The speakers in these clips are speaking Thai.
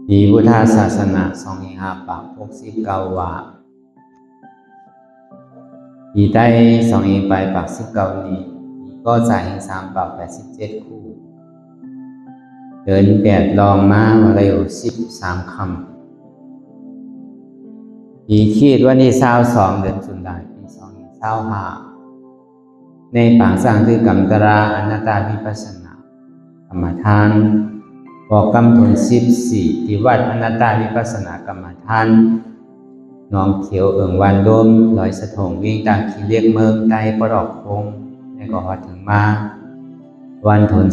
ปีพุทธศาสนา2569ว่าปีใต้2589นี้ก็จ่าย387คู่เดิน8ลองมาเร็ว13คำปีขีดวันที่22เดือนตุลาคมปี2525ในปางสร้างคือกรรมตราอนัตตาวิปัสสนากรรมฐานบอกกำทุน14ที่วัดอนัตตาวิปัสสนากรรมฐานน้องเขียวเอิงวันร่มลอยสะทงวิ่งตามขี้เรียกเมืองใต้ประดอกคงในก็ฮอดถึงมาวันทุน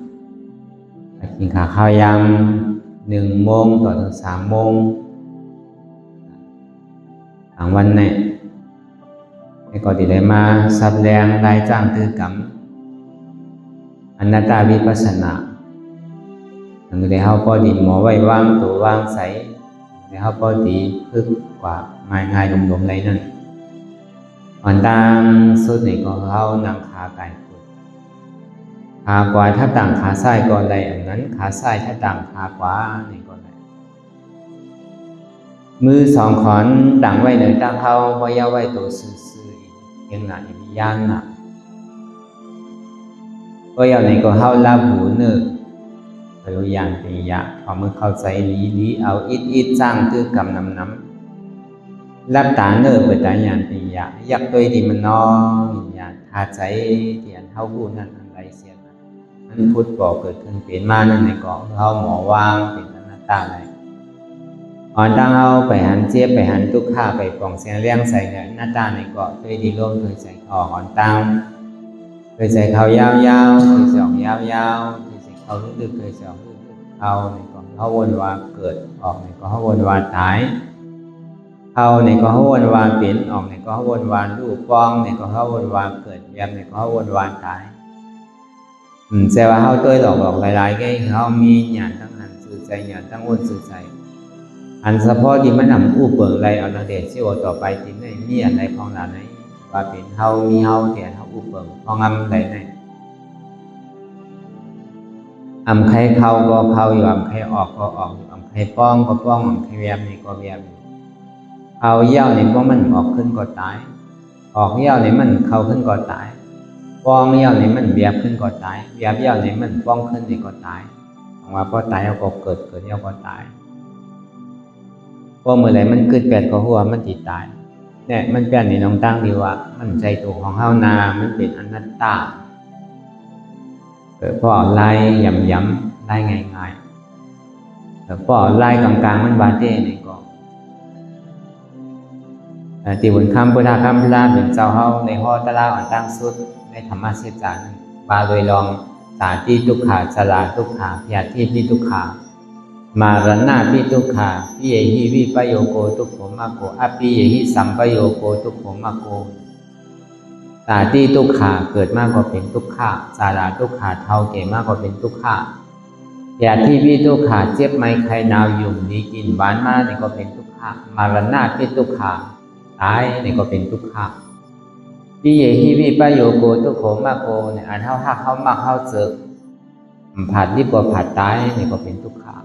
3กินข้าวยำ1 โมงต่อถึง3 โมงทางวันเนี่ยในก็ได้มาสับแรงรายจ้างตือกรรมอนัตตาวิปัสสนาถึงได้เฮาพอดีหมอไว้วางตัววางใสได้เฮาพอดีพึกกว่าง่ายๆดมๆไรนั่นอ่อนต่างสุดนี่ก็เฮานั่งขาไก่ขุดขากว่าถ้าต่างขาซ้ายก็ได้อันนั้นขาซ้ายถ้าต่างขาขวานี่ก็ได้มือ2ขอนดังไว้เหนือตั้งเฮาบ่อย่าไว้ตัวซื่อๆอีกเพียงหน้าอีกย่างน่ะก็อย่างนี้ก็เฮาลาหูเนื้อพยายามเป็นยะพอมือเข้าใจลีเอาอิดสร้างคือกำน้ำรับตาเนื้อเปิดตาอย่างเป็นยะยักตัวดีมันน้องอย่างทาใจเตียนเท่าพูดนั่นอะไรเสียมันพุทธก่อเกิดขึ้นเปลี่ยนมานั่นในก่อเฮาหมอวางเป็นอนัตตาเลยอ่อนตั้งเอาไปหันเจี๊ยบไปหันทุกข้าไปปล่องเสียงเลี้ยงใส่เนี่ยหน้าตาในก่อตัวดีร่มเคยใส่คออ่อนตั้งเคยใส่เขายาวๆเคยใส่ออกยาวๆเคยใส่เขาลึกๆเคยใส่ออกลึกๆเขาในก่อเขาวนวาเกิดออกในก่อเขาวนวาตายเขาในก่อเขาวนวาเปลี่ยนออกในก่อเขาวนวาลูกป้องในก่อเขาวนวาเกิดแบบในก่อเขาวนวาตายแต่ว่าเขาตัวหลอกหลายๆก็เขามีหยาดทั้งหันสื่อใจหยาดทั้งวนสื่อใจอันเฉพาะที่มันนำอู้เปิงไรเอาเดชที่ว่าต่อไปที่ในมีอะไรของหลานไหนว่าเป็นเฮามีเฮาเตียนเฮาอู้เปิงของอำไรไหนอำใครเข้าก็เข้าอยู่อำใครออกก็ออกอยู่อำใครป้องก็ป้องอำใครแวบนี่ก็แวบอยู่เอาเยี่ยวในพวกมันออกขึ้นก็ตายออกเยี่ยวในมันเข้าขึ้นก็ตายป้องเยี่ยวในมันแวบขึ้นก็ตายแวบเยี่ยวในมันป้องขึ้นนี่ก็ตายว่าพอตายเอาก็เกิดเยี่ยวก็ตายพอเมื่อไหร่มันเกิดแปดก็หัวมันติดตายเนี่ยมันแปลนี่น้องตั้งดีว่ามันใจตัวของเฮานามันเป็นอนัตตาพอไล่ย้ำๆไล่ง่ายๆแต่พอไล่กลางๆมันบาเต้นี่ก็ที่บนคำพุทธคำพระเป็นเจ้าเฮาในห้อตะลาอ่อนตั้งสุดในธรรมะเสจานั้นบาโดยลองสาธิทุกขาสลาทุกขาพยาธิพิทุกขามารณะพิทุกขาปิเยหิวิปโยโกทุกขมะโกอปิเยหิสัมปโยโกทุกขมะโกสาธิทุกขาเกิดมากกว่าเป็นทุกขาสาราทุกขาเท่าแก่มากกว่าเป็นทุกขาพยาธิพิทุกขาเจ็บไม้ไข้หนาวยุ่งดีกินหวานมากนี่ก็เป็นทุกขามารณะพิทุกขาตายนี่ก็เป็นทุกขาปิเยหิวิปโยโกทุกขมะโกเนี่ยอันเท่าหักเข้ามากเข้าเจอผัดดีกว่าผัดตายนี่ก็เป็นทุกขา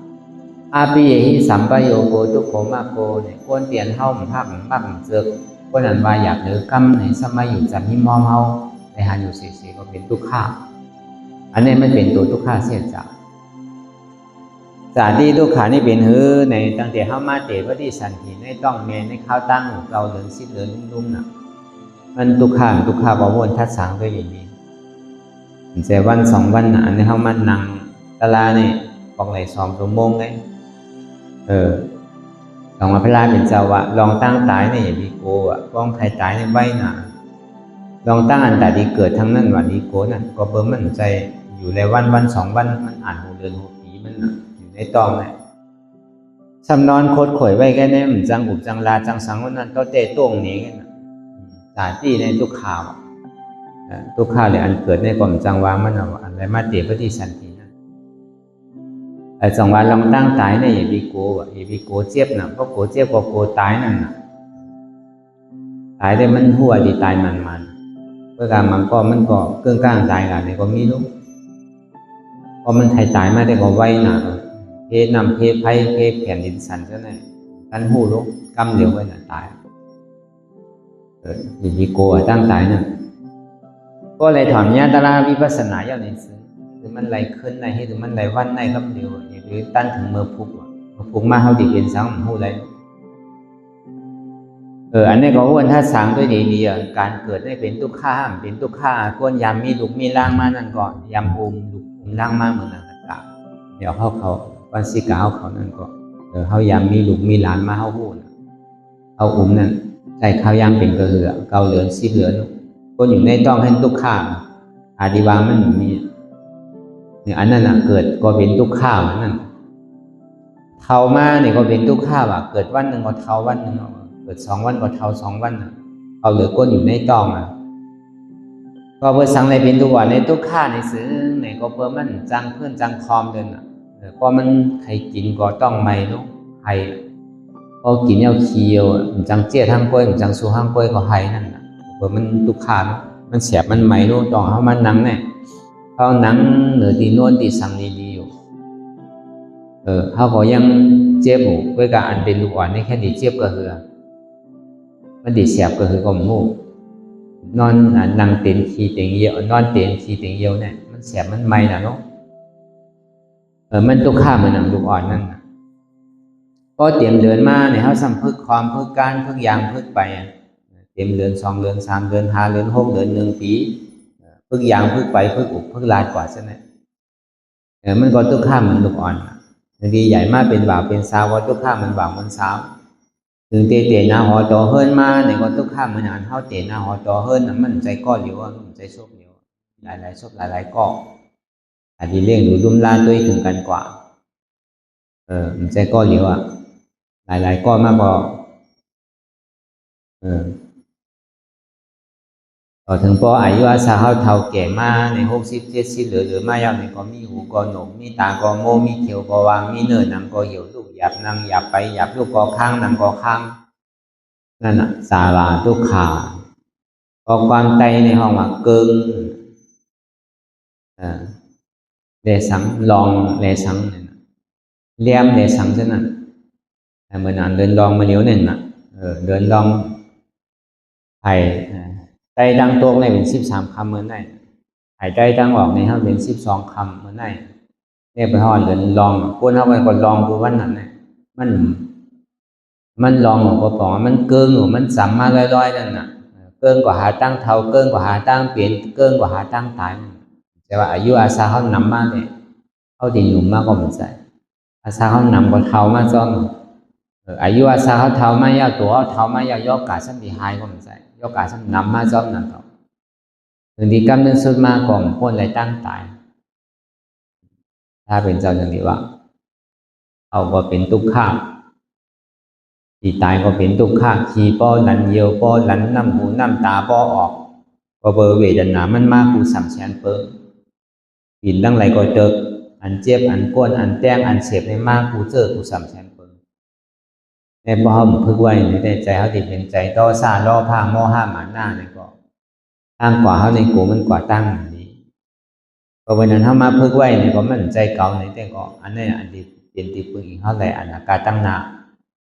อาปิเยหิสัมปโยโกทุกขมะโกเนี่ยควรเปลี่ยนเฮาพักมักเจอคนนั้นว่าอยากเดือกำในสมัยอยู่จำหิมอมเฮาในหาอยู่เสียก็เป็นทุกขาอันนี้มันเป็นตัวทุกขาเสียจากสาธิทุกขานี่เป็นหือในตั้งแต่เฮามาเตว่าที่สันติในต้องเมในข้าวตั้งเราเดินซิเดินนุ่มๆน่ะมันทุกขาบ่วนทัดสางด้วยอย่างนี้แต่วัน2 วันน่ะอันนี้เฮามานั่งตะลานี่บอกเลย2 ชั่วโมงเลยลองมาพระราเป็นเจ้าว่าลองตั้งตายในอย่าดีโกอ่ะป้องใครตายในใบหนาลองตั้งอันแต่ดีเกิดทั้งนั้นว่าดีโกนั่นก็เบิ่มมันใจอยู่ในวัน2 วันมันอ่านหูเดือนหูปีมันอยู่ในตองเนี่ยสำนอนโคตรข่อยไว้แค่นี้มันจังอุบจังลาจังสังวันนั้นก็เตะตวงนี้กันสาที่ในทุกข่าวเลยอันเกิดในกล่อมจังวามันอะไรมาเตะพระที่สันติ2 วันลองตั้งตายในอย่าบีโกอย่าบีโกเจ็บนะเพราะโกเจ็บก็โกตายนั่นน่ะตายได้มันหัวดีตายมันเพื่อการมันก็เครื่องกลางตายกันในก็มีลูกเพราะมันไทยตายมาได้ก็ไว้น่ะ เพนำเพไพ่เพแผ่นดินสันซะหน่อยท่านหูลุกกำเหลียวไว้น่ะตายดีโกตั้งตายนั่นก็เลยถอนญาตราวิปัสสนาอย่างนี้ซึ่งหรือมันไหลขึ้นในให้หรือมันไหลวันในกับเดียวหรือตั้นถึงเมื่อพุกมาเขาดีเป็นสังหูไรอันนี้ก็ว่าถ้าสั่งด้วยดีๆการเกิดได้เป็นทุกข้ามเป็นทุกข้าก้นยามมีลูกมีร่างมานั่นก่อนยามลูกร่างมาเหมือนกันกะเดี๋ยวเขาวันสิกาเขานั่นก็เขายามมีลูกมีหลานมาเขาพูดเขานั่นใจเขายามเป็นกระเหือเกาเหลือนซีเหลือนก็อยู่ในต้องให้ทุกข้าอาดิวามันมีเนี่ยอันนั้นเกิดก็เป็นทุกข้านั่นเท่ามาเนี่ยก็เป็นทุกข้าเกิดวันหนึ่งก็เท่าวันหนึ่งเกิด2 วันก็เท่า2 วันเอาเหลือก้นอยู่ในต้องก็เพื่อสังในเป็นทุกวันในทุกข้าในซื้อในก็เพื่อมันจังเพื่อนจังคอมเดินเพราะมันใครกินก็ต้องไม่เนาะใครพอกินเอาเคียวจังเจี๊ยทั้งกล้วยจังสู้ทั้งกล้วยก็ให้นั่นเพื่อมันทุกข้ามันเสียบมันไม่เนาะต้องเขามันนังเนี่ยเขานังเหนือตีนวลตีสังดีอยู่เขาก็ยังเจ็บหูด้วยการอันเป็นลูกอ่อนนี่แค่ดีเจ็บก็คือมันดีเสียบก็คือก็มูนอนนั่งเต็นขี้เต็งเยี่ยวนอนเต็นขี้เต็งเยี่ยวเนี่ยมันเสียบมันไม่นะเนาะมันตุกข้าเหมือนหนังลูกอ่อนนั่นก็เตรียมเดินมาเนี่ยเขาสัมพึกความพึกการพึกยางพึกไปเตรียมเดือน2 เดือน3 เดือน5 เดือน6 เดือน1 ปีพึกยางพึกไปพึกอุกพึกลาดกว่าใช่ไหมมันก็ตุกข้าเหมือนลูกอ่อนดีใหญ่มากเป็นบ่าวเป็นสาวก็ตุกข้ามันบ่าวมันสาวถึงเตะหน้าหอต่อเฮิรนมาในก็ตุกข้ามันอ่านเขาเตะหน้าหอต่อเฮิรนมันใจก้อนเหลียวมันใจชบเหลียวหลายๆชบหลายๆก้ออาจจะเลี้ยงดูดุมลานด้วยถึงกันกว่ามันใจก้อนเหลียวหลายๆก้อนมากกว่าต่อถึงพออายุอาสาเขาเท่าแก่มาใน60 70เหลือมาอย่างนี้ก็มีหูก็หนกมีตาก็โมมีเขียวก็วางมีเนื้อหนังก็เหี่ยวลูกหยาบนั่งหยาบไปหยาบลูกก็ข้างนั่งก็ข้างนั่นสาราทุกขาก็ความใจในห้องเกิงเลสังลองเลสังเลี้ยมเลสังเช่นนั้นเหมือนเดินลองมาเลี้ยวเนี่ยเดินลองไผ่ใจดังตัวในเป็น13 คำเหมือนไหนหายใจดังออกในเขาเป็น12 คำเหมือนไหนเนี่ยไปห่อเดินลองพูดเข้าไปก็ลองดูวันนั้นเนี่ยมันลองของกระป๋องมันเกินหรือมันสัมมาลอยๆนั่นน่ะเกินกว่าหาตั้งเท่าเกินกว่าหาตั้งเปลี่ยนเกินกว่าหาตั้งตายแต่ว่าอายุอาสาเขานำมาเนี่ยเขาดีหนุ่มมากกว่ามันใส่อาสาเขานำกว่าเท่ามาซ้อมอายุอาสาเขาเท่ามายาวตัวเขาเท่ามายาวยกกาสัมดีหายกว่ามันใส่ยกกาสัมนำมาซ้อมนั่นเขาถึงดีกำเนิดสุดมาก่อนคนอะไรตั้งตายถ้าเป็นเจ้าอย่างนี้ว่าเอาก็เป็นทุกข์ข้ามที่ตายก็เป็นทุกข์ข้ามขี่ป้อหลันเยียวป้อหลันน้ำหูน้ำตาป้อออกก็เบอร์เวทนามันมากกูสัมแชนเปิ้ลกินตั้งไรก็เจออันเจ็บอันก้นอันแต้งอันเสพในมากกูเจอกูสัมแชนเปิ้ลในบ่อมพึกไว้ในใจเขาติดเป็นใจต่อซาล่อผ้าโมห้าหมาหน้าเนี่ยก็ตั้งกว่าเขาในกูมันกว่าตั้งนี้ก็วันนั้นเขามาพึกไว้เนี่ยก็มันใจเก่าในแต่ก็อันนี้อันดีเป็นตีปึงอีกเขาเลยอันอาการตั้งหนา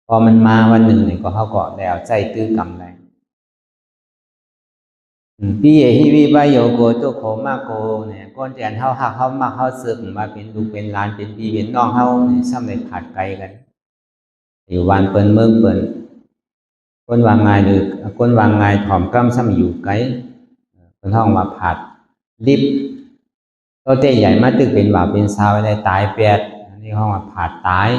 พอมันมาวันหนึ่งเนี่ยก็เขาก็แล้วใจตื้อกำไรพี่เอฮิวิบายโยโกตุโคมาโกเนี่ยก้อนแจนเขาหักเขามาเขาซึกมาเป็นลูกเป็นหลานเป็นพี่เป็นน้องเขาเนี่ยซ้ำเลยขาดไกลกันอยู่วันเปินเมืองเปินก้นวางไงหรือก้นวางไงถ่อมกล้ำซ้ำอยู่ไกลเป็นห้องมาผัดรีบตัวเต้ใหญ่มาตึกเป็นบ่าวเป็นสาวอะไรตายเปียดอันนี้ห้องมาผัดตาย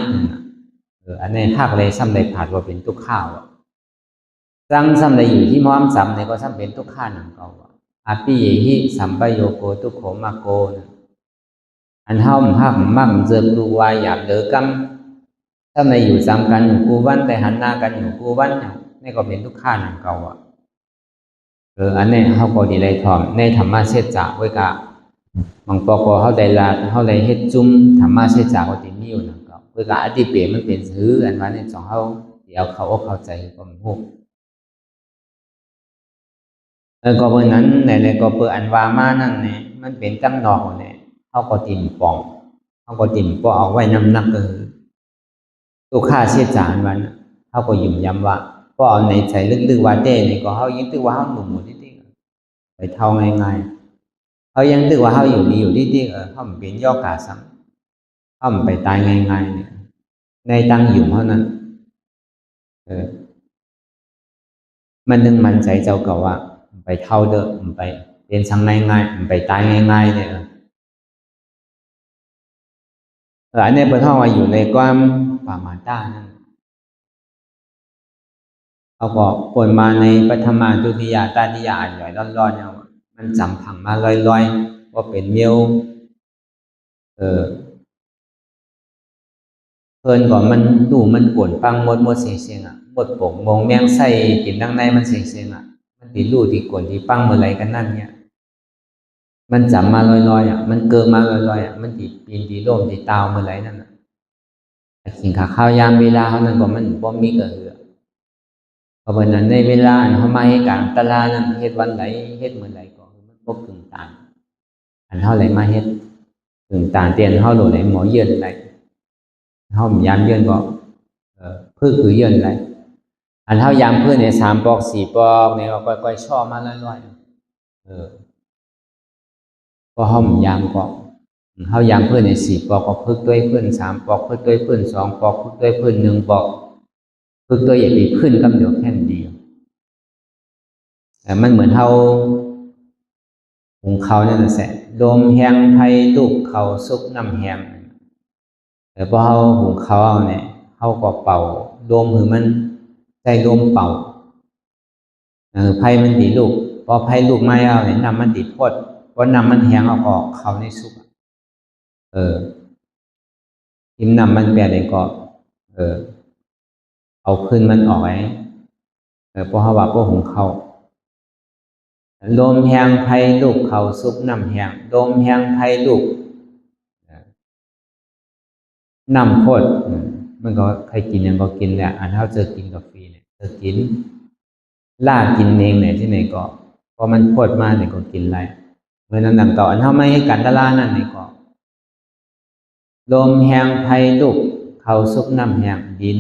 อันนี้หักเลยซ้ำเลยผัดว่าเป็นตุกข้าวสังซ้ำเลยอยู่ที่ม้อมซ้ำเนี่ยก็ซ้ำเป็นตุกข้าหนังเก่าอาปิเยหิสัมปโยโกตุโขมาโกอันเฮาหักมั่งเจอดูวายอยากเดือกำซ้ำเลยอยู่ซ้ำกันอยู่กูวันแต่หันหน้ากันอยู่กูวันนี่ก็เป็นตุกข้าหนังเก่าอันนี้เขาก็ดีเลยถอมในธรรมะเสจไว้กะบางปอกเขาได้ลาเขาได้เฮ็ดจุ้มธรรมะเสจก็ติมีอยู่นั่นก็ไว้กะอธิเปรมันเป็นซื้ออันว่าในสองเขาเดี๋ยวเขาอกเข้าใจก็มันฮู้ก็เพราะนั้นในก็เปิดอันว่ามานั่นเนี่ยมันเป็นจำนองเนี่ยเขาก็ติ่มป่องเขาก็ติ่มป่อเอาไว้น้ำหนัก ตัวข้าเสียจานวันเขาก็ยิ้มย้ำว่าก็เอาในใจลึกๆว่าเต้นี่ก็เขายังตึกว่าเขาหนุ่มๆที่ไปเท่าง่ายๆเขายังตึกว่าเขาอยู่ดีอยู่ที่เขาเป็นย่อกาซ้ำเขาไปตายง่ายๆเนี่ยในตั้งอยู่เท่านั้นมันนึงมันใจเจ้าก็ว่าไปเท่าเด้อไปเป็นสังง่ายๆไปตายง่ายๆเนี่ยหลายในประเทศว่าอยู่ในความป่ามาต้านั่นเขาก็ปนมาในปฐมาทุติยาตาติยาอ่านหย่อยร้อนๆเนี่ยมันจำผังมาลอยๆว่าเป็นเมียวเพิ่นก็มันดูมันปวนปังหมดเสียงหมดปกมองแมงใส่กินดังในมันเสียงมันติรู้ที่กวนที่ปังเมื่อไรกันนั่นเนี่ยมันจำมาลอยมันเกิดมาลอยมันติปีนตีร่มตีตาวเมื่อไรนั่นขิงขาข้าวยามเวลาเขานั่นก็มันบ่มีเกิดเพราะวันนั้นในเวลาเขามาให้การตลาดนั้นเฮ็ดวันไหนเฮ็ดเมื่อไรก็มันพบกึ่งต่างอันเท่าไหร่มาเฮ็ดกึ่งต่างเตียนเท่าหลไหนหมอเยือนไหนเขายามเยือนบอกเพื่อคือเยือนไหนอันเท่ายามเพื่อเนี่ย3 ปอก 4 ปอกเนี่ยก็ก้อยชอบมาลอยก็ห้อมยามก็เขายามเพื่อนใน4 ปอกก็พึกด้วยเพื่อน3 ปอกพึกด้วยเพื่อน2 ปอกพึกด้วยเพื่อน1 ปอกพึกด้วยอย่าไปขึ้นกำเดียวแค่เดียวแต่มันเหมือนเขาหุงเขาเนี่ยนะแสะโดมแหงไทยลูกเขาซุกน้ำแหงแต่พอเขาหุงเขาเนี่ยเขาก็เป่าโดมคือมันใจโดมเป่าไผ่มันตีลูกพอไผ่ลูกไม่เอาเนี่ยน้ำมันติดพดเพราะน้ำมันแหงเอาออกเขาในซุกทิมน้ำมันแปรได้ก็เอาขึ้นมันออกไว้เพราะเขาว่าพวกหุงเขาโดมแหงไผ่ลูกเขาซุกน้ำแหงโดมแหงไผ่ลูกน้ำโคตรมันก็ใครกินยังก็กินแหละอันเท่าเจอกินกาแฟเนี่ยเจอกินล่ากินเองเนี่ยที่ไหนก็พอมันโคตรมาเนี่ยก็กินไรเมื่อนั้นดังต่ออันเท่าไม่ให้กันตลาดนั่นนี่ก็โดมแหงไผ่ลูกเขาซุกน้ำแหงดิน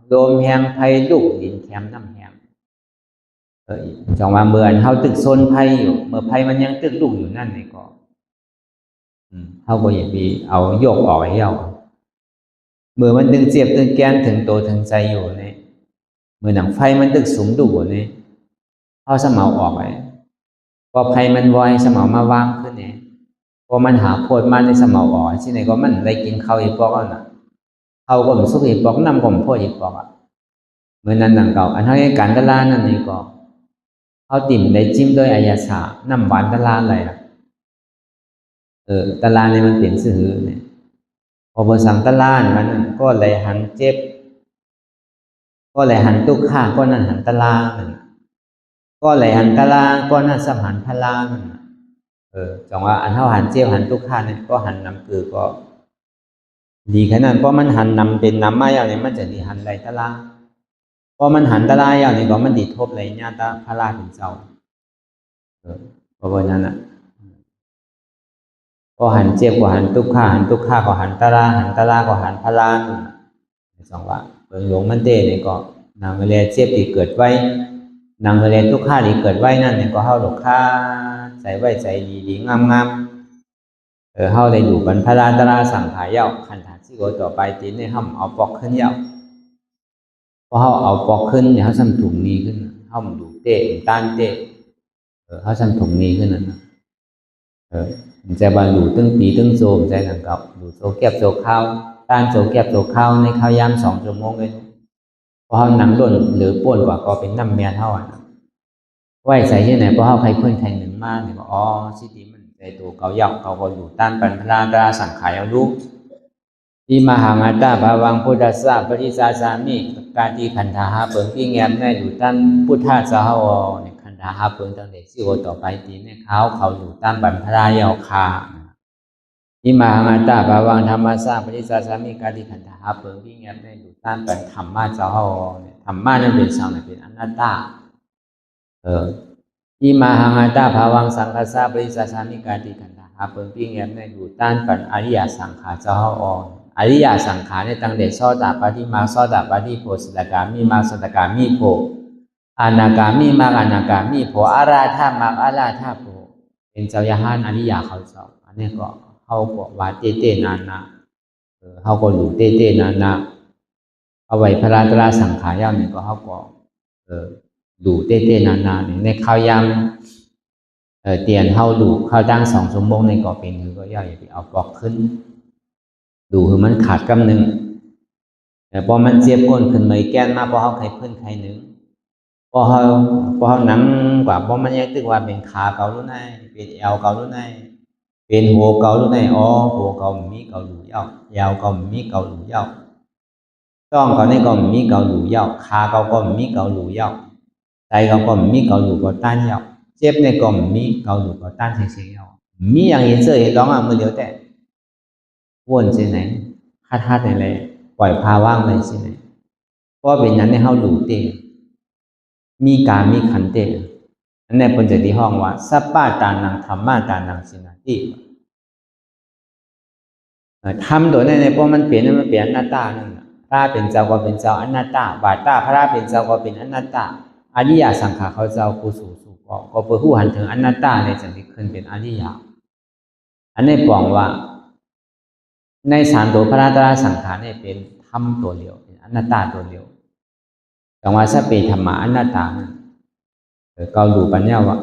โดมแหงไผ่ลูกดินแคมน้ำแหงจังว่าเมื่ออันเท่าตึกโซนไผ่อยู่เมื่อไผ่มันยังตึกลูกอยู่นั่นนี่ก็เท่าก็อย่าไปเอาโยกออกให้เอาเมื่อมันตึงเจ็บตึงแกนถึงโตถึงใจอยู่เนี่ยเมื่อหนังไฟมันตึกสูงดุเนี่ยเอาสมองออกไปพอไฟมันวอยสมองมาวางขึ้นเนี่ยพอมันหาโพดมาในสมองออกที่ไหนก็มันได้กินข้าวอีปอกอ่ะนะข้าวก็มันสุกอีปอกน้ำก็มันโพดอีปอกอ่ะเมื่อนั้นหนังเก่าอันเท่านี้การตลาดนั่นนี่ก็เขาติ่มได้จิ้มด้วยอายาสาน้ำหวานตลาดอะไรล่ะตลาดนี่มันเปลี่ยนสื่อเนี่ยพอภาษาตลาดมันก็เลยหันเจ็บก็เลยหันตุกข้าก็นั่นหันตลาดก็เลยหันตลาดก็นั่นสมหันพลาจังว่าอันเท่าหันเจ็บหันตุกข้าเนี่ยก็หันนำคือก็ดีขนาดเพราะมันหันนำเป็นนำมาอย่างนี้มันจะดีหันไรตลาดพอมันหันตลาดอย่างนี้ก็มันดีทบเลยญาตาพลาถึงเจ้าเพราะว่านั้นอ่ะก็หันเจ็บก็หันตุกข้าหันตุกข้าก็หันตลาดก็หันพลาจังว่าเบิ่งหลวงมันเต้เนี่ยก็นางเรียเจ็บที่เกิดไว้นางเรียทุกข้าที่เกิดไว้นั่นเนี่ยก็เฮาหลกข้าใจไว้ใจดีงามเฮาได้อยู่บรรพลาตราสังขารเย้าขันธาสิโกต่อไปตีนี่ห้ามเอาปอกขึ้นเย้าพอเฮาเอาปอกขึ้นเนี่ยเฮาซ้ำถุงนี้ขึ้นเฮาดูเตะต้านเตะเฮาซ้ำถุงนี้ขึ้นนั่นมันจะบรรลุตึ้งปีตึ้งโซมใจหนังเก่าดูโซเก็บโซข้าวต้านโซเก็บโซข้าวในข้าวยาม2 ชั่วโมงเลยพอเขาหนังโดนหรือป่วนกว่าก็เป็นน้ำเมียเท่าไหวใส่ที่ไหนพอเขาใครเพื่อนใครหนึ่งมากเนี่ยก็สิดีมันใจตัวเขาหยอกเขาก็อยู่ต้านปัญพลาตราสังขารเอาลูกที่มหามาตาภาวังพุทธะสะปริสาสามิกาตีขันธาหาเปิงที่แงมได้อยู่ต้านพุทธะสหวเนี่ยขันธาหาเปิงตั้งแต่สิโอต่อไปตีเนี่ยเขาอยู่ต้านปัญพลาเยาคาที่มหามาตาภาวังธรรมะสะปริสาสามิกาตีขันธาหาเปิงที่แงมได้อยู่ต้านปัญธรรมะเจ้าเนี่ยธรรมะนั่นเป็นสังเป็นอนัตตาที่มหามาตาภาวังสังฆสะปริสาสามิกาตีขันธาหาเปิงที่แงมได้อยู่ต้านปัญอริยสังขารเจ้า อริยสังขารในตั้งแต่โสดาปัตติมรรคโสดาปัตติโพสตกามิมรรคโสตกามิโพอนาคามิมรรคอนาคามิโพอาราธามรรคอาราธาโพเป็นเจ้าญาณอริยเขาเจ้าอันนี้ก็เขาก็ว่าเต้ๆนานนะเขาก็รู้เต้ๆนานนะเอาไว้พระราตราสังขารย่านี่ก็เขาก็ดูเต้ๆนานๆในข้าวยำเตียนเขาดูเขาตั้ง2 ชั่วโมงในก็เป็นคือก็ย่าอย่าไปเอาปอกขึ้นดูคือมันขาดกำหนึ่งแต่พอมันเจ็บก้นขึ้นเมยแก้นมาพอเขาใครเพิ่นใครหนึ่งพอเขาหนังกว่าพอมันยังตึกว่าเป็นขาเกาลุ่นไหนเป็นเอวเกาลุ่นไหนเป็นหัวเกาลุ่นไหนอ๋อหัวเกามีเกาหลูเย้าเอวเกามีเกาหลูเย้าต้องเกาในเกามีเกาหลูเย้าขาเกาก็มีเกาหลูเย้าใจเกาก็มีเกาหลูก็ต้านเย้าเจ็บในก็มีเกาหลูก็ต้านเฉยๆเย้ามีอย่างเห็นเสื้อเห็นร้องอ่ะมือเดียวแต่วนเช่นไหนคาดอะไรปล่อยพาว่างไปเช่นไหนเพราะเป็นนั้นในเขาหลูเตมีการมีขันเตอันนี้เป็นจะที่ห้องว่าสัพพะตานังธรรมะตานังสินาติทำโดยในเพราะมันเปลี่ยนอนัตตานั่นพระเป็นเจ้าก็เป็นเจ้าอนัตตาบาตาพระเป็นเจ้าก็เป็นอนัตตาอริยสังขารเขาเจ้าผู้สู่ก็เพื่อผู้หันถึงอนัตตาในจังที่ขึ้นเป็นอริยอันนี้บอกว่าใน3 ตัวพระราตราสังขารเนี่ยเป็นธรรมตัวเดียวเป็นอนัตตาตัวเดียวแต่ว่าสัพเพธรรมะอนัตตาก็ดูปัญญาว่า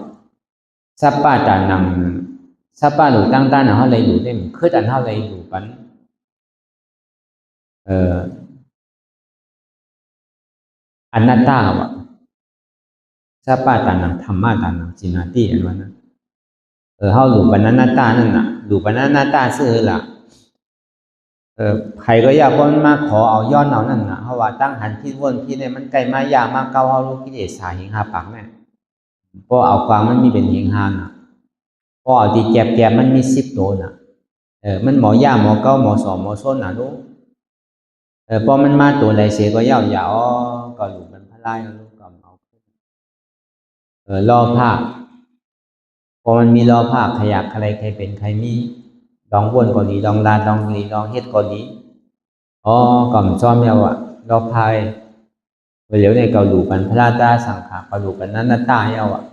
สัพพะตานังสัพพะหรือตั้งต้านเขาเลยดูได้คืออันเขาเลยดูปัญอนัตตาวะสัพพะตานังธรรมะตานังจินาติอันว่านั้นเขาดูปัญอนัตตานั่นน่ะดูปัญอนัตตาซื่อละใครก็อยากว่ามาขอเอาย้อนเอานั่นนะเพราะว่าตั้งหันที่วนที่เนี่ยมันใกล้มายากมากเก่าเขารู้กิเลสหหิงหาปากแม่เพราะเอาความมันมีเป็นหิงหาน่ะเพราะเอาที่แก็บมันมี10 ตัวน่ะมันหมอยาหมอเก่าหมอสองหมอส้นน่ะรู้พอมันมาตัวไหนเสียก็ยาวๆก็หลุดมันพลายรู้ก็เอารอภาคพอมันมีรอภาคขยักใครเป็นใครมีลองวนก็ดีลองลานลองดีลองเฮ็ดก็ดีก่อนซ้อมแล้วอ่ะรอภายเหลียวในเกาหลูปันพระราตาสังขารเกาหลูปันนั้นตาเอาอ่ะ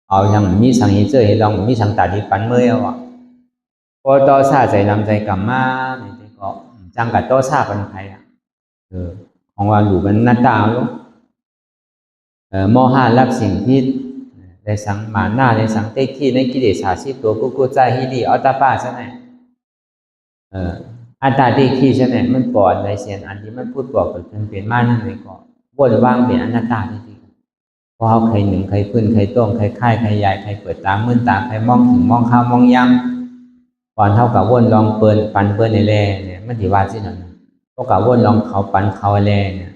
เอาอย่างมีสังหิเจอเห็นลองมีสังตาดีปันเมื่อเอาอ่ะพอต่อซาใจนำใจกรรมมาเนี่ยก็จังกับต่อซาปันใครอ่ะของว่าหลูปันนั้นตาลูกโมหะรับสิ่งที่ในสังมาหน้าในสังเตที่ในกิเลส10 ตัวกุใจฮิดีอัตตาป้าใช่ไหมอัตตาเตที่ใช่ไหมมันปอดในเสียนอันที่มันพูดบอกเกิดขึ้นเป็นมานั่นเลยก็วนว่างเป็นอนัตตาที่ดีเพราะเขาใครหนึ่งใครพื้นใครต้งใครค่ายใครใหญ่ใครเปิดตามื่นตาใครมองถึงมองข้าวมองย้ำก่อนเท่ากับวนลองเปิลปันเปิลในแร่เนี่ยมันถือว่าที่นั่นเพราะกับวนลองเขาปันเขาแร่เนี่ย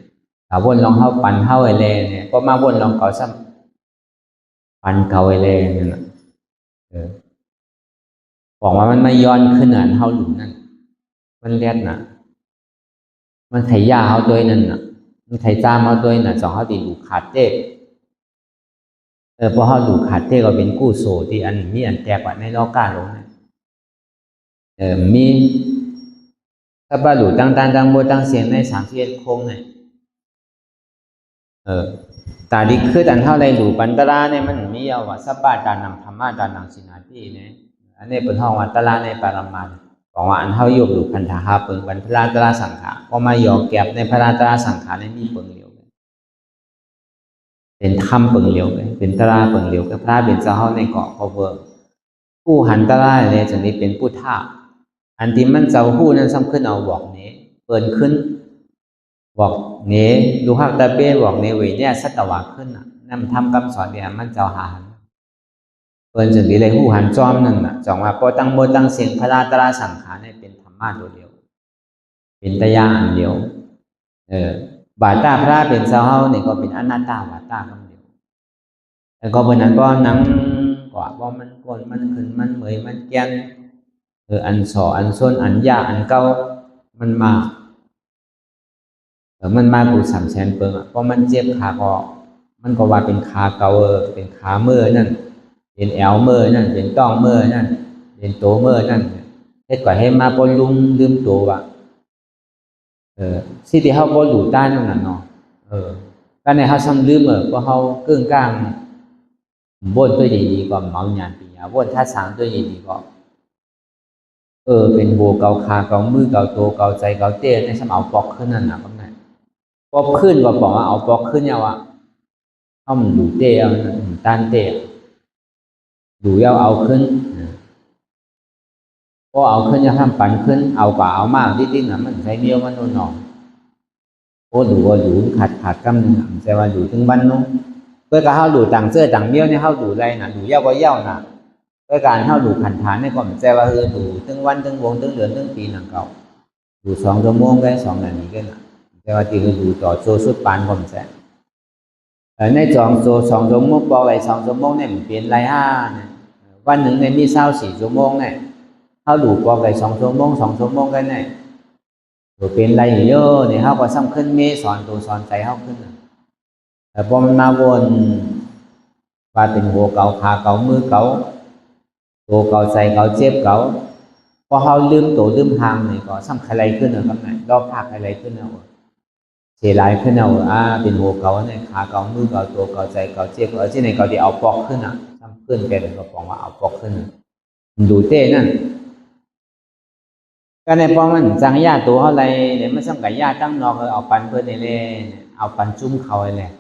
กับวนลองเขาปันเขาแร่เนี่ยก็มาวนลองเขาซ้ำปันเขาแร่เนี่ยบอกว่ามันไม่ย้อนขึ้นอันเท่าหลุมนั่นมันเลียดน่ะมันไถยาเขาด้วยนั่นน่ะมันไถจ้ามเขาด้วยน่ะสองเขาตีดูขาดเต้เพราะเขาดูขาดเต้ก็เป็นกู้โซที่อันมีอันแตกว่าในโลกาลงนะมีถ้าบาหลูตั้งโบตั้งเสียงใน31 โค้งเนี่ยตาดีคืออันเท่าไรหลูปันตราเนี่ยมันมีเอาว่าสัพพะตานังธรรมะตานังสินาติเนี่ยอันนี้เป็นห้องว่าตราในปรมาบอกว่าอันเท่าโยบหลูพันธะหาเปิงบรรพลาตราสังขารก็มาหยอกแก็บในพระราตราสังขารในมีเปิงเหลียวเป็นธรรมเปิงเหลียวเป็นตราเปิงเหลียวกับพระเป็นเจ้าเฮาในเกาะเขาเวิร์ผู้หันตราเนี่ยจะนี้เป็นผู้ท่าอันที่มันเจ้าผู้นั้นซ้ำขึ้นเอาบอกนี้เปิดขึ้นบอกเนดูหักตาเป้บอกเนเวเนี่ยสัตวะขึ้นน่ะนั่นทำคำสอนเนี่ยมันเจ้าหาเปิดจุดนี้เลยผู้หันจอมนั่นน่ะจองว่าพอตั้งโบตั้งเสียงพระราตราสังขารเนี่ยเป็นธรรมะตัวเดียวเป็นตยาอันเดียวบาตาพระเป็นเจ้าเฮาเนี่ยก็เป็นอนัตตาบาตาคำเดียวแต่ก็เป็นนั้นก็นั่งกว่าเพราะมันกวนมันขึ้นมันเหมยมันแก่นอันสออันส้นอันยาอันเก่ามันมามันมากู300,000 เปิงเพราะมันเจ็บขาคอมันก็ว่าเป็นขาเก่าเป็นขาเมื่อนั่นเป็นแอวเมื่อนั่นเป็นต้องเมื่อนั่นเป็นโตเมื่อนั่นเฮ็ดกว่าให้มาปนลุมลืมตัวว่า สิที่เขาบ่รู้ต้านนั่นน่ะเนาะก็ในเขาซ้ำลืมเพราะเขาเกิ้งก้างบ่นตัวดีๆก็เมาหยานปีญาบ่นท่าสางตัวดีๆก็เป็นโบเกาคาเกามือเกาโตเกาใจเกาเต้ในสมเอาปอกขึ้นนั่นน่ะก็ได้ปอกขึ้นก็บอกว่าเอาปอกขึ้นเนี่ยว่าเขามันดูเต้เอาต้านเต้ดูเอาขึ้นพอเอาขึ้นจะทำปั่นขึ้นเอาป่าเอามากดิ้นๆน่ะมันใช้เดียวมันโน่นหนอโอ้ดูว่าดูขาดกำนึงใช่ว่าดูถึงวันนู้นเพื่อการเข้าดูต่างเสื้อต่างเบี้ยวเนี่ยเข้าดูอะไรน่ะดูเย้าก็เย้าน่ะเพื่อการเข้าดูขันฐานเนี่ยก็ใช่ว่าดูถึงวันถึงวงถึงเดือนถึงปีนั่งเก่าดู2 ชั่วโมงได้2 นาทีก็น่ะใช่ว่าที่ดูต่อโซสุดปานก็ใช่ใน2 ชั่วโมงพอไป2 ชั่วโมงเนี่ยมันเปลี่ยนไรวันหนึ่งเนี่ยมี24 ชั่วโมงเนี่ยเขาดูพอไป2 ชั่วโมง2 ชั่วโมงกันเนี่ยตัวเป็นไรเยอะเนี่ยเขาก็ซ้ำขึ้นเมสอนตัวสอนใจเขาขึ้นแต่พอมันมาวนว่าเป็นหัวเก่าขาเก่ามือเก่าตัวเก่าใจเก่าเจ็บเก่าพอเขาลืมตัวลืมทางเนี่ยก็ซ้ำอะไรขึ้นครับเนี่ยรอบภาคอะไรขึ้นเอาเสียหลายขึ้นเอาเป็นหัวเก่าเนี่ยขาเก่ามือเก่าตัวเก่าใจเก่าเจ็บที่ไหนเก่าที่เอาปอกขึ้นซ้ำขึ้นแกเลยก็บอกว่าเอาปอกขึ้นดูเต้นั่นก็ในพอมันจังญาตัวเขาอะไรเนี่ยมันสังกัดญาตั้งนอกเอาปันเพื่อนเลยเอาปันจุ้มเขาเลย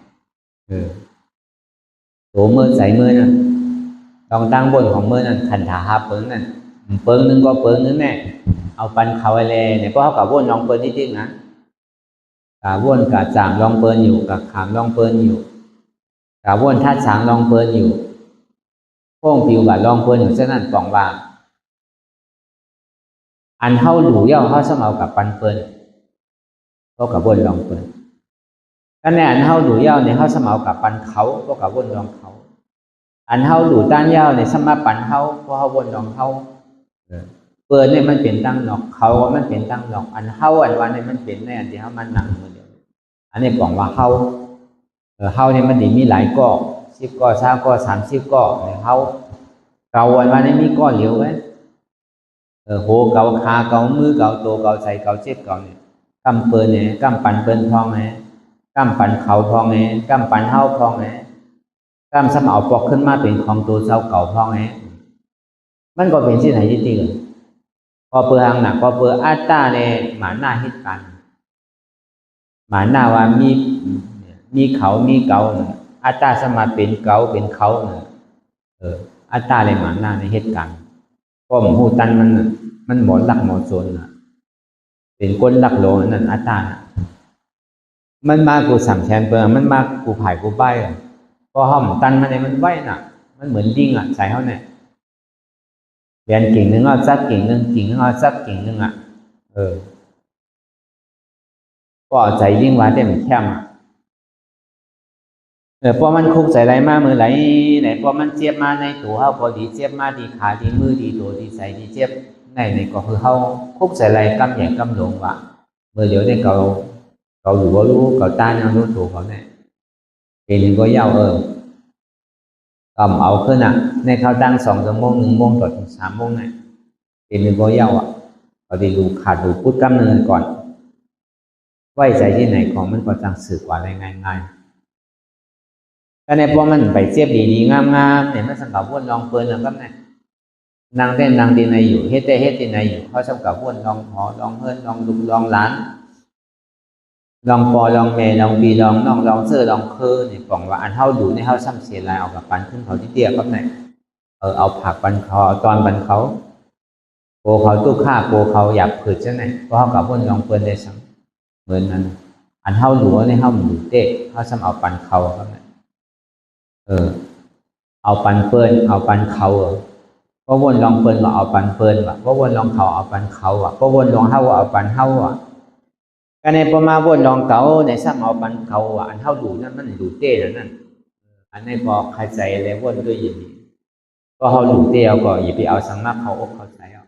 ตัวมือใส่มือนั่นต้องตั้งบนของมือนั่นขันถาหาเปิ้งนั่นเปิ้งนึงก็เปิ้งนึงแน่เอาปันเขาเลยเนี่ยเพราะเขากับวนลองเปิ้งนิดๆนะกับวนกับจางลองเปิ้งอยู่กับขามลองเปิ้งอยู่กับวนท่าช้างลองเปิ้งอยู่พวกผิวกับลองเปิ้งอยู่เช่นนั้นปองว่าอันเข้าหลูเย่าเข้าสมเอากับปันเปิ้ลก็กับบนรองเปิ้ลก็ในอันเข้าหลูเย่าในเข้าสมเอากับปันเขาก็กับบนรองเขาอันเข้าหลูต้านเย่าในสมาปันเขาก็เข้าบนรองเขาเปิ้ลเนี่ยมันเป็นตั้งนอกเขามันเป็นตั้งนอกอันเข้าอันวันเนี่ยมันเป็นในอันที่เขามันหนังมือเดียวอันนี้บอกว่าเข้าเนี่ยมันดีมีหลายก้อ10 ก้อ20 ก้อ30 ก้อในเข้าเก่าวันนี้มีก้อเหลียวไว้หัวเก่าขาเก่ามือเก่าตัวเก่าใจเก่าเจ็บเก่าเนี่ยกำเปิ้ลเนี่ยกำปันเปิ้ลทองเนี่ยกำปันเขาทองเนี่ยกำปันเท้าทองเนี่ยกำสมเอาปอกขึ้นมาเป็นของตัวเจ้าเก่าทองเนี่ยมันก็เป็นที่ไหนที่ตีเลยพอเปลืองหนักพอเปลืออัตตาเนี่ยหมาหน้าฮิตกันหมาหน้าว่ามีเขามีเก่าอัตตาสมาเป็นเก่าเป็นเขาเนี่ยอัตตาเลยหมาหน้าในเหตุการณ์ก็หมูตันมันหมอนหลักหมอนโซนเป็นก้นหลักโลนั่นอัตตามันมากูสั่งแทนเปลืองมันมากูผายกูใบพอห้อมตันมันเนี่ยมันไหวมันเหมือนดิ้งใส่เขาเนี่ยเรียนกิ่งนึงเอาซักกิ่งนึงกิ่งนึงเอาซักกิ่งนึงก็เอาใจยิ่งว่าเต็มแคมพอมันคุกใส่ไรมามือไหลไหนพอมันเจ็บมาในตัวเขาพอดีเจ็บมาดีขาดีมือดีตัวดีใส่ดีเจ็บในก็คือเขาคุกใส่ไรกำแหย่กำหลงว่ะเมื่อเดี๋ยวในเกาอยู่ก็รู้เกาต้านเอารู้ตัวเขาเนี่ยเป็นก็เย้ากำเอาขึ้นในเขาตั้ง2 ชั่วโมง1 โมงต่อถึง3 โมงเนี่ยเป็นก็เย้าเขาดีดูขาดดูพุทธกำเนิดก่อนไว้ใจที่ไหนของมันก็จังสื่อกว่าอะไรง่ายก็ในพวกมันไปเจ็บดีๆงามๆเนี่ยมันสังกัดวนลองเปิ้ลแล้วก็เนี่ยนางเต้นนางดีในอยู่เฮ็ดดีในอยู่เขาสังกัดวนลองหอลองเฮิร์นลองลุกลองล้านลองปอลองเมลองปีลองน้องลองเสื้อลองคือเนี่ยบอกว่าอันเท่าดูในเท่าซ้ำเสียลายเอากับปันขึ้นเขาที่เตี้ยก็เนี่ยเอาผักปันเขาตอนปันเขาโกเขาตู้ฆ่าโกเขาอยากผืดใช่ไหมเพราะเขากับวนลองเปิ้ลได้ซ้ำเหมือนนั้นอันเท่าหลัวในเท่าหมูเต้เขาซ้ำเอาปันเขาก็เนี่ยเอาปันเปิ้ลเอาปันเขาก็วนลองเปิ้ลว่าเอาปันเปิ้ลว่ะก็วนลองเขาเอาปันเขาว่ะก็วนลองเฮาเอาปันเฮาว่ะก็ในประมาณวนลองเก่าในซ้ำเอาปันเขาว่ะอันเฮาดูนั่นมันดูเต้นั่นอันนี้พอใครใจอะไรวนด้วยอย่างนี้ก็เฮาดูเต้เอาก็อย่าไปเอาสังมาเขาอกเขาใจเอา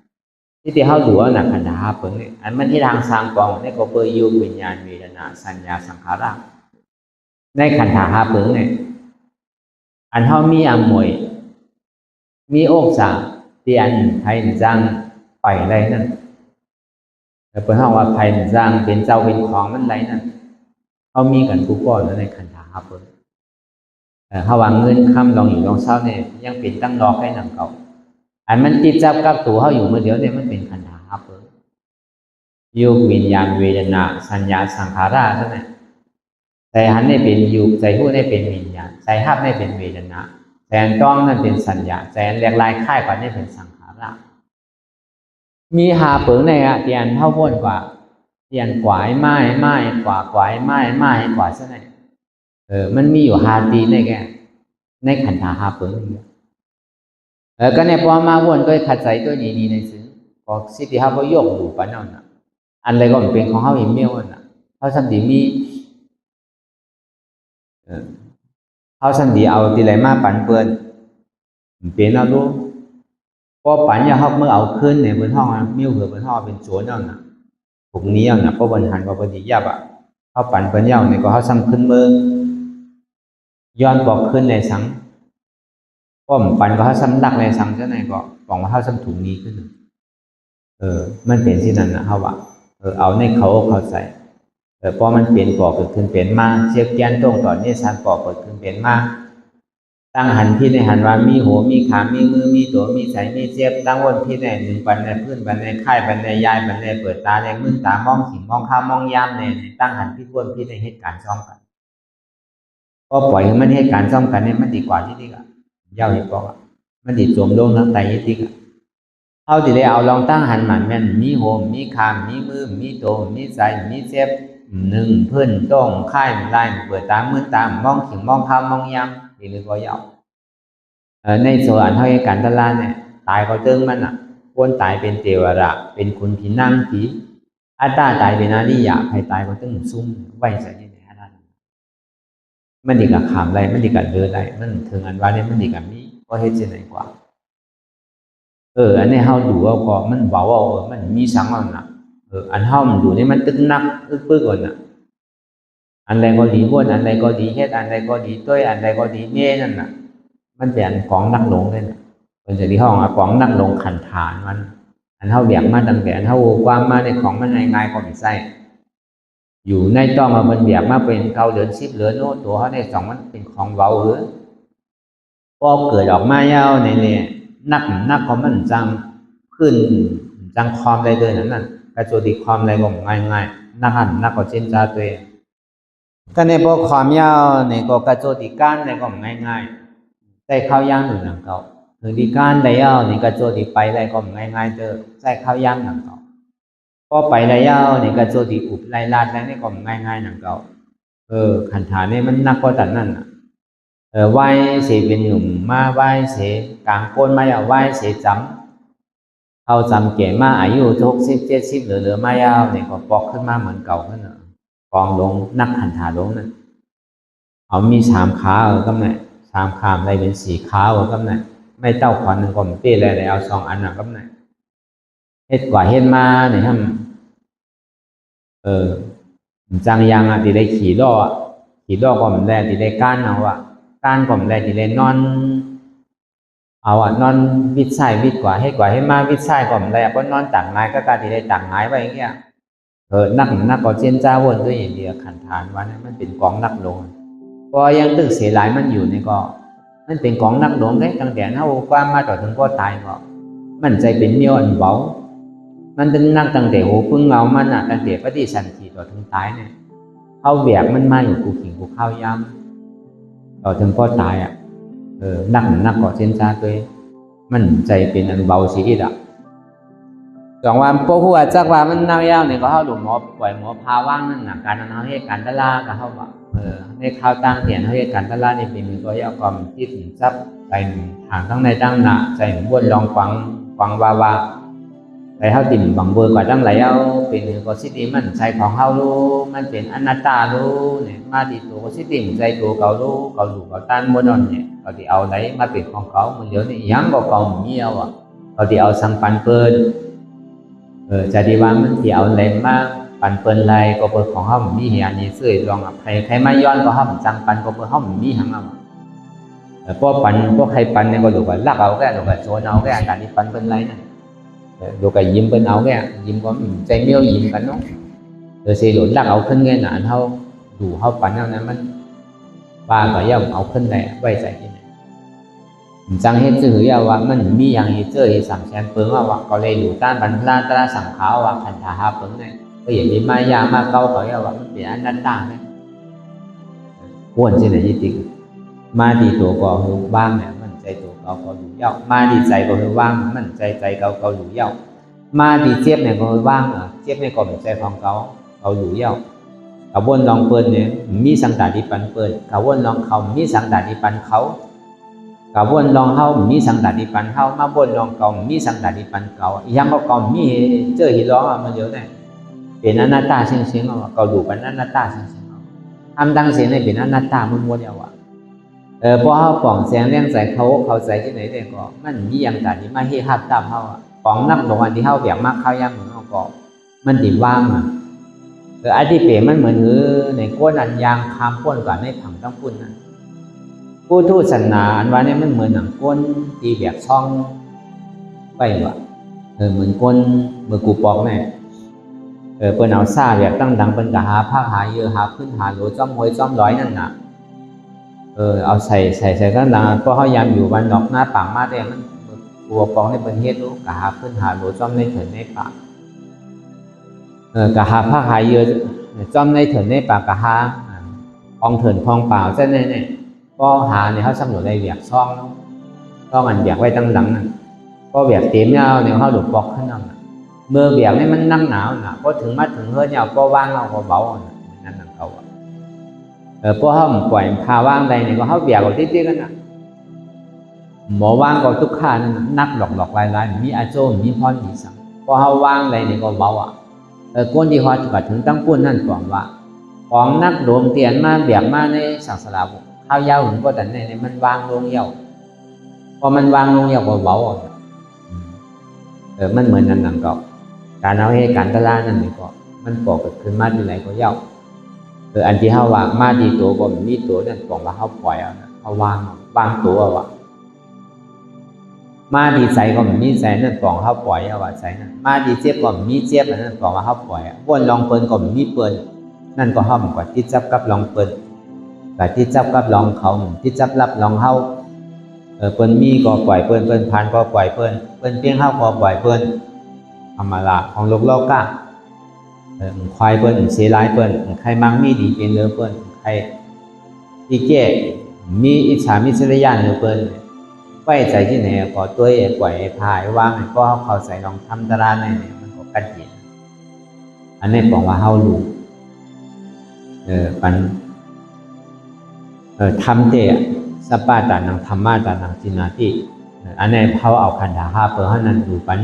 ที่เฮาดูหนักขันธาเปิ้งนี่อันมันที่ทางสร้างกองนี่ก็เปิดยุวิญญาณเวทนาสัญญาสังขารในขันธาเปิ้งนี่อันเท่ามีอมวยมีอกสาเตียนไทยจังไปอะไรนั่น แต่เปิ้นเฮาว่าไผสร้างเป็นเจ้าเป็นของมันไหลนั่นเฮามีกันทุกคนในขันธ์ครับเปิ้นเฮาว่าเงินค่ำลองอยู่ลองเศร้าเนี่ยยังเป็นตั้งดอกให้นำเก่าอันมันติดจับกับตัวเฮาอยู่เมื่อเดียวเนี่ยมันเป็นขันธ์ครับเปิ้นยุควิญญาณเวทนาสัญญาสังขารใช่ไหมใจหันได้เป็นยุคใจผู้ได้เป็นวิญญาณใจหับได้เป็นเวทนาใจอันต้องนั่นเป็นสัญญาใจอันแหลกลายค่ายกว่านี่เป็นสังขารมีหาเปิงในเตียนเท่าพ้นกว่าเตียนกวายไม้กว่ากวายไม้กว่าซะไหนมันมีอยู่หาตีในแกในขันธาหาเปิงนี่ก็ในพอมาวนก็ขัดใจตัวนี้ในซึ่งก็สิทธิเฮาก็ยกอยู่ปานนั้นน่ะอันใดก็เป็นของเฮาอีเมลน่ะเฮาสันติมีเฮาสันติเอาที่ไหนมาปันเปิ้นเป็นเอารู้พอปัญญาเฮาเมื่อเอาขึ้นในบนห้องมิ้วเหือบนห้องเป็นโจรนั่นน่ะพวกนี้น่ะเพราะบนหันก็บ่ดียับอ่ะเฮาปันเปิ้นยาวนี่ก็เฮาซ้ำขึ้นมือย้อนบอกขึ้นในสังป้อมปันก็เฮาซ้ำดักในสังจังได๋ก็บอกว่าเฮาซ้ำถุงนี้ขึ้นมันเป็นที่นั่นน่ะเฮาว่าเอาในเขาใส่พอมันเปลี่ยนก่อเกิดขึ้นเปลี่ยนมาเชียบแกนตรงตอนนี้สันก่อเกิดขึ้นเปลี่ยนมาตั้งหันที่ในหันว่ามีหัวมีขามีมือมีตัวมีใส่มีเจ็บตั้งวนที่ในหนึ่งปันในพื้นปันในค่ายปันในยายปันในเปิดตาในมือตามองสิ่งมองข้ามองย่ำในตั้งหันที่วนที่ในเหตุการณ์ซ่อมกันก็ปล่อยให้มันเหตุการณ์ซ่อมกันเนี่ยมันดีกว่าที่นี่ก็ยาวอีกบอกมันดีจมลงทั้งใจที่นี่ก็เอาที่ได้เอาลองตั้งหันหมันแม่นมีหัวมีขามีมือมีตัวมีใส่มีเจ็บหนึ่งเพื่อนต้องค่ายไล่เปิดตามือตามมองสิ่งมองข้ามมองย่ำหรือก็ยาวในส่วนเท่ากันตลาดเนี่ยตายก็เติงมันอ่ะคนตายเป็นเทวดาเป็นคนผีนั่งผีอัตตาตายเป็นอริยะใครตายก็ต้องซุ่มไว้ใส่ที่ไหนอันนั้นมันดีกับขามไรมันดีกับเดินไรมันถึงอันว่าเนี่ยมันดีกับนี้ก็เฮ็ดจะไหนกว่าอันนี้เฮาดูว่าก็มันเบามันมีสังอันน่ะอันเฮามันดูนี่มันตึกนักปึ๊กก่อนน่ะอันใดก็ดีบ้วนอันใดก็ดีเฮ็ดอันใดก็ดีต้วยอันใดก็ดีเม่นั่นน่ะมันเป็นของนักหลงเลยน่ะเป็นจะที่ห้องของนักหลงขันฐานมันอันเฮาเบียกมาตั้งแต่อันเฮาความมาในของมันง่ายๆก็ไม่ใช่อยู่ในต้องมามันเบียกมาเป็นเก่าเหลือน10เหลือนโน้ตัวเฮาในสองมันเป็นของเบาหรือพอเกิดออกมายาวในเนี่ยนักของมันจังขึ้นจังความได้เลยนั่นกระโจดีความอะไรก็ง่ายๆนักก็เช่นจ้าตัวก็ในพวกความยาวในก็กระโจดีก้านในก็ง่ายๆใส่ข้าวย่างหนึ่งหนังเก่าหรือดีก้านได้ยาวในกระโจดีไปอะไรก็ง่ายๆเจอใส่ข้าวย่างหนังเก่าพอไปได้ยาวในกระโจดีอุบไล่ลาดแล้วนี่ก็ง่ายๆหนังเก่าขันฐานนี่มันนักก็ตัดนั่นไหว้เสียเป็นหนุ่มมาไหว้เสียกลางโคนมาอย่าไหว้เสียจำเอาจำเก๋มาอายุ60 70เหลือมายาวเนี่ยก็ปอกขึ้นมาเหมือนเก่าขึ้นกองลงนักขันฐานลงนั่นเอามี3ขาก็ไหน3ขาอะไรเป็น4ขาก็ไหนไม่เต้าขวัญหนึ่งก็ไม่เปี้ยอะไรเอา2อันก็ไหนเฮ็ดกว่าเฮ็ดมาเนี่ยท่านจังยังที่ได้ขี่ล้อก็มันได้ที่ได้ก้านเอาก้านก็มันได้ที่ได้นอนเอานอนวิดไส้วิดกว่าให้กว่าให้มาวิดไส้ก็มันได้เพราะนอนต่างไม้ก็การที่ได้ต่างไม้ไว้อย่างเงี้ยนักก็เจนจ้าวนด้วยอย่างเดียวขันฐานว่ามันเป็นกองนักลงพอยังตึกเสียหลายมันอยู่ในก็มันเป็นกองนักลงได้ตั้งแต่เท่าความมาต่อถึงก็ตายก็มันใจเป็นเมียวอันเบามันเป็นนักตั้งแต่หูพึ่งเงามันตั้งแต่ปฏิสันติต่อถึงตายเนี่ยเข้าแบกมันมาอยู่กูขิงกูข้าวย้ำต่อถึงก็ตายนักก็เช่นจ้าตัวมันใจเป็นอันเบาสีอิดสองวันพวกหัวจักว่ามันนักยาวเนี่ยก็เข้าหลุมหมอปล่อยหมอพาว่างนั่นน่ะการนั้นเขาให้การตลาดก็เข้าว่าในข้าวตั้งเตียนเขาให้การตลาดนี่เป็นมือก็ยาวความที่ถึงซับใจทางทั้งในตั้งหน้าใจหนุ่มบนลองฟังว่าแต่เขาติ่มบังเบอร์กว่าตั้งหลายเอาเป็นมือก็สิติมันใจของเขารู้มันเป็นอนัตตารู้เนี่ยมาติดตัวก็สิติมใจตัวเขารู้เขาหลุเขาตั้นบนนั่นเนี่ยเขาที่เอาไหนมาเป็นของเขาเหมือนเดี๋ยวนี้ยังก็เขาเงี้ยวเขาที่เอาสังปันเปิลจะดีว่ามันที่เอาอะไรมาปันเปิลไรก็เปิดของเขามีเหียนี่ซื้อลองใครไม่ย้อนก็เขาจังปันก็เปิดเขามีหังเอาพวกปันพวกใครปันเนี่ยก็ดูว่าลักเอาแค่ดูว่าโจนเอาแค่การที่ปันเปิลไรนั่น ดูกับยิ้มเป็นเอาแก่ยิ้มก็ใจเมียวยิ้มกันเนาะเดี๋ยวสิโดนดักเอาขึ้นเงี้ยหนาเท่าดูเท่าปันเท่านั้นมันว่าก็ย่อมเอาขึ้นได้ไว้ใจที่ไหนจังเฮ็ดซื่อว่ามันมีอย่างเฮ็ดเจอเฮ็ดสั่งแชนเปิงว่าก็เลยดูต้านบันพลาตราสังขาวว่าขันธาหาเปิงเนี่ยก็อย่างมีมายามาเก่าก็ว่ามันเป็นอนัตตาเนี่ยควรที่ไหนจริงมาดีตัวก็คือว่างเนี่ยมันใจตัวเก่าก็อยู่เย้ามาดีใจก็คือว่างมันใจเก่าก็อยู่เย้ามาดีเจ็บเนี่ยก็คือว่างเจ็บเนี่ยก็เป็นใจของเก่าอยู่เย้ากระวนลองเปิดเนี่ยมีสังตาดิปันเปิดกระวนลองเขามีสังตาดิปันเขากระวนลองเฮามีสังตาดิปันเฮามาวนลองเก่ามีสังตาดิปันเก่ายังก็เก่ามีเจอหิร้องมันเยอะเนี่ยเป็นอนัตตาเสียงเก่าอยู่เป็นอนัตตาเสียงทำดังเสียงในเป็นอนัตตามันมัวเดียวพอเฮาป่องเสียงเลี้ยงใส่เขาใส่ที่ไหนได้ก็มันมีอย่างต่างที่มาเฮฮับตามเฮาป่องนักลงอันที่เฮาแบบมากเข้าย่างเหมือนเฮาก็มันติว่างไอ้ที่เปรมันเหมือนในก้นอันยางคามพ้นก่อนในผังต้องพุ่นนะผู้ทูตศาสนาอันว่านี่มันเหมือนหนังก้นตีแบบช่องไปว่ะเหมือนก้นเมื่อกูปอกเนี่ยเปิ้นเอาซาแบบตั้งดังเปิ้นก็หาภาคหาเยอะหาขึ้นหาโหลจ้อมหวยจ้อมร้อยนั่นน่ะเอาใส่ตั้งดังเพราะเขายามอยู่วันนอกหน้าปากมาได้มันกูปอกในประเทศรู้ก็หาขึ้นหาโหลจ้อมในเถินในปากก็หาภาคหาเยอะจ้อมในเถินในปากก็หาพองเถินพองเปล่าเส้นเนี่ยก็หาเนี่ยเขาสำรวจในเบียกช่องก็มันเบียกไว้ตั้งดังนั่นก็เบียกเต็มเนี่ยเนี่ยเขาหลุดปอกขึ้นนั่นเมื่อเบียกนี่มันนั่งหนาวน่ะก็ถึงมาถึงเฮือเนี่ยก็ว่างเอาก็เบานั่นนั่นเขาพอเขาปล่อยพาว่างใดเนี่ยก็เขาเบียกเอาติ๊กๆกันน่ะหมอว่างก็ทุกข้านั่นนักหลอกลายมีอาโจมีพรมีสังพอเขาว่างใดเนี่ยก็เบาก้นที่เขาจะถึงตั้งปุ่นนั่นก่อนว่าของนักดวงเตียนมาเบียกมาในสังสารข้าวยาวถึงก็แต่ในมันวางลงเยี่ยวพอมันวางลงเยี่ยวก็เบามันเหมือนนั่นนั่นก็การเอาให้การตลาดนั่นนี่ก็มันปกขึ้นมาที่ไหนก็เย่าอันที่เขาว่ามาดีตัวก็มีตัวนั่นบอกว่าเขาปล่อยเอาเขาวางตัวว่ามาดีใจก็มีใจนั่นบอกเขาปล่อยเอาว่าใจนั่นมาดีเจ็บก็มีเจ็บนั่นบอกว่าเขาปล่อยวนลองเปิลก็มีเปิลนั่นก็ห้อมกว่าที่จับกับลองเปิลแต่ที่จับกับลองเขาที่จับรับลองเขาเปิลมีก็ปล่อยเปิลพันก็ปล่อยเปิลเพียงเขาก็ปล่อยเปิลธรรมดาของโลกก้าควายเปิ้นเสียร้ายเปิ้นใครมังมีดีเป็นเนื้อเปิ้นใครที่แก่มีอิจฉามิจฉาญาณเนื้อเปิ้นไว้ใจที่ไหนก็ตัวเองปล่อยพายว่างก็เขาใส่ลองทำตารางในมันก็กัดเย็นอันนี้บอกว่าเฮารู้ปันทำเตะสปาตานังธรรมะตานังจินาติอันนี้เขาเอาขันธาห้าเปิดให้นั้นดูปัน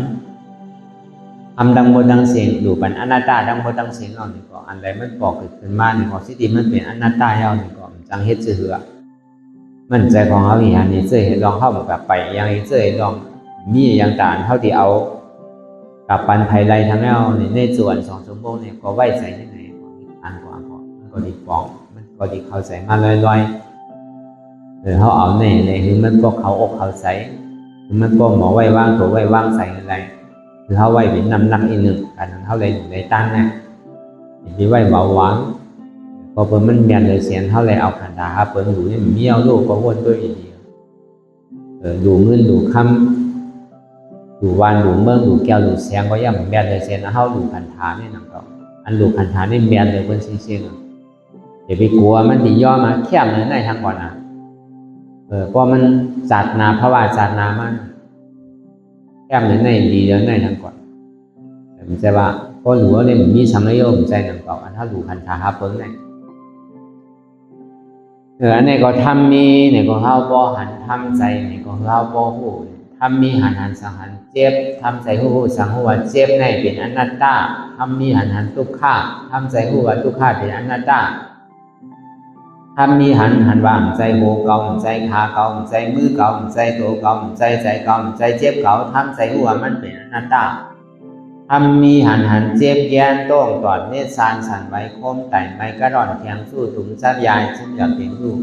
ทำดังบนดังเสียงดูเป็นอนัตตาดังบนดังเสียงเราหนึ่งก็อันใดมันบอกขึ้นมาหนึ่งก็สิติมันเป็นอนัตตาเราหนึ่งก็จังเฮ็ดเสือมันใจของเขาอย่างนี้เจอลองเข้าแบบไปอย่างนี้เจอลองมีอย่างต่างเท่าที่เอากับปันไผ่ไรทั้งเราในส่วน2 ชั่วโมงเนี่ยก็ไว้ใจที่ไหนอันกว่าพอมันก็ดีฟองมันก็ดีเข้าใจมาลอยๆเขาเอาในคือมันก็เขาอกเขาใส่มันก็หมอไว้ว่างตัวไว้ว่างใส่อะไรคือเขาไว้เป็นน้ำหนักอีกหนึ่งการนั้นเขาเลยอยู่ในตั้งเนี่ยที่ไว้เบาหวานพอเปิดมันเมียนเลยเสียนเขาเลยเอาขันดาเปิดอยู่นี่เมียวลูกก็วนด้วยอีกดูเงินดูคำดูวานดูเมืองดูแก้วดูเสียงก็ย่ำเมียนเลยเสียนเขาดูขันธานี่นั่นก็อันดูขันธานี่เมียนเลยเป็นเสียงอย่าไปกลัวมันดีย่อมาแคบเลยในทางก่อนนะเพราะมันจัดนาเพราะว่าจัดนามันแก้มในดีแล้วในทางก่อนมันจะว่าก็หลัวเนี่ยมีสังโยมใจหนังเก่าอันถ้าหลูคันธาหาเปิ้งเนี่ยอันนี้ก็ทำมีเนี่ยก็เข้าบ่หันทำใจเนี่ยก็เข้าบ่หูทำมีหันสังหันเจ็บทำใจหูสังหัวเจ็บในเป็นอนัตตาทำมีหันทุกข้าทำใจหัวทุกข้าเป็นอนัตตาทำมีหันว่างใจโบเก่าใจขาเก่าใจมือเก่าใจตัวเก่าใจเก่าใจเจ็บเก่าทำใจหัวมันเป็นอนัตตาทำมีหันเจ็บแย่นโต้งตอดเนตรสานสันไว้คมไต่ไม้กระดอนแข็งสู้ถุงซับยายชุ่มหยอดเพียงลูก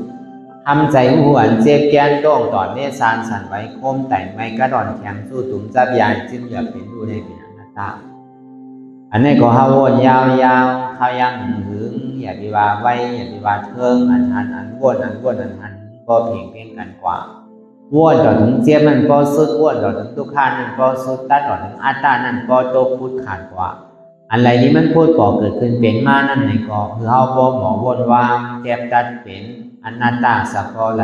ทำใจหวนเจ็บแกนโต้งตอนเนสานสั่นไว้โคมแต่งไม่กระดอนแข็งสู้ตุ่มจับยายจึงอยากเป็นดูได้เป็นอนัตตาอันนี้ก็เฮาวนยาวๆเขายังหึงอย่าไปว่าไว้อย่าไปว่าเทิงอันวนก็เพียงกันกว่าวนต่อถึงเจ็บมันก็สุดวนต่อถึงทุกขานั่นก็สุดตัดต่อถึงอัตตานั่นก็โตพุทธขาดกว่าอะไรที่มันพูดก่อเกิดขึ้นเป็นมานั่นในก็คือเฮาบ่หมอวนวางแก็บตัดเป็นอนัตตาสักพอไหล